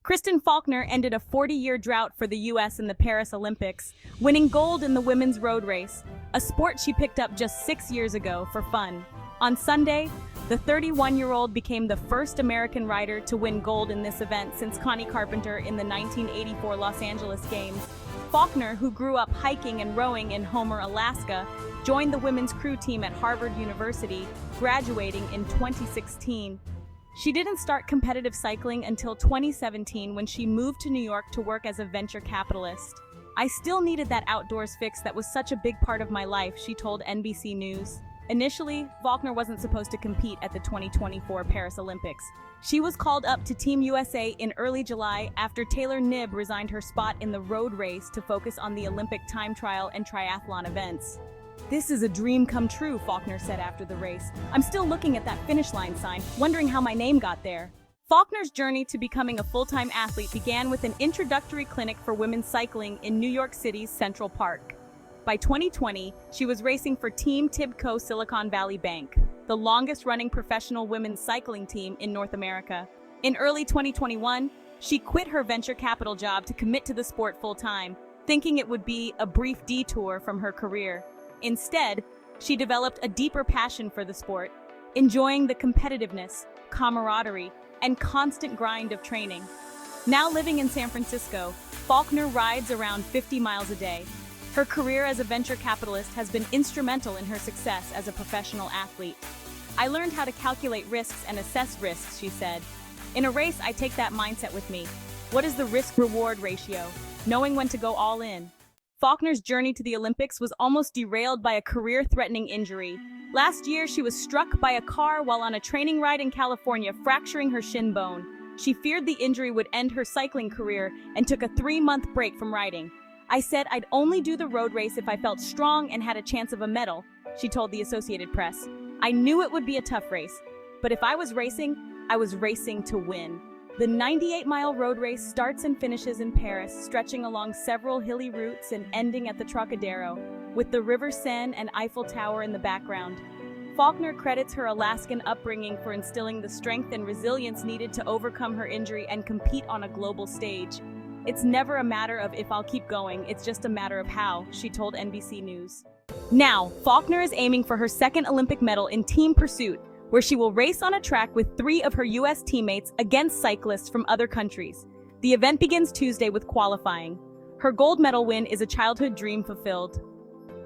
Kristen Faulkner ended a 40-year drought for the U.S. in the Paris Olympics, winning gold in the women's road race, a sport she picked up just 6 years ago for fun. On Sunday, the 31-year-old became the first American rider to win gold in this event since Connie Carpenter in the 1984 Los Angeles Games. Faulkner, who grew up hiking and rowing in Homer, Alaska, joined the women's crew team at Harvard University, graduating in 2016. She didn't start competitive cycling until 2017 when she moved to New York to work as a venture capitalist. "I still needed that outdoors fix that was such a big part of my life," she told NBC News. Initially, Faulkner wasn't supposed to compete at the 2024 Paris Olympics. She was called up to Team USA in early July after Taylor Knibb resigned her spot in the road race to focus on the Olympic time trial and triathlon events. "This is a dream come true," Faulkner said after the race. "I'm still looking at that finish line sign, wondering how my name got there." Faulkner's journey to becoming a full-time athlete began with an introductory clinic for women's cycling in New York City's Central Park. By 2020, she was racing for Team Tibco Silicon Valley Bank, the longest-running professional women's cycling team in North America. In early 2021, she quit her venture capital job to commit to the sport full-time, thinking it would be a brief detour from her career. Instead, she developed a deeper passion for the sport, enjoying the competitiveness, camaraderie, and constant grind of training. Now living in San Francisco, Faulkner rides around 50 miles a day. Her career as a venture capitalist has been instrumental in her success as a professional athlete. "I learned how to calculate risks and assess risks," she said. "In a race, I take that mindset with me. What is the risk-reward ratio? Knowing when to go all in." Faulkner's journey to the Olympics was almost derailed by a career-threatening injury. Last year, she was struck by a car while on a training ride in California, fracturing her shin bone. She feared the injury would end her cycling career and took a 3-month break from riding. "I said I'd only do the road race if I felt strong and had a chance of a medal," she told the Associated Press. "I knew it would be a tough race, but if I was racing, I was racing to win." The 98-mile road race starts and finishes in Paris, stretching along several hilly routes and ending at the Trocadero, with the River Seine and Eiffel Tower in the background. Faulkner credits her Alaskan upbringing for instilling the strength and resilience needed to overcome her injury and compete on a global stage. "It's never a matter of if I'll keep going, it's just a matter of how," she told NBC News. Now, Faulkner is aiming for her second Olympic medal in team pursuit, where she will race on a track with 3 of her U.S. teammates against cyclists from other countries. The event begins Tuesday with qualifying. Her gold medal win is a childhood dream fulfilled.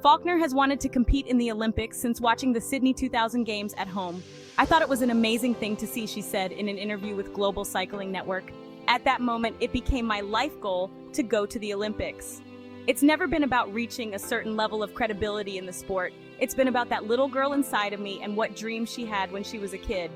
Faulkner has wanted to compete in the Olympics since watching the Sydney 2000 Games at home. "I thought it was an amazing thing to see," she said in an interview with Global Cycling Network. "At that moment, it became my life goal to go to the Olympics." It's never been about reaching a certain level of credibility in the sport. It's been about that little girl inside of me and what dreams she had when she was a kid.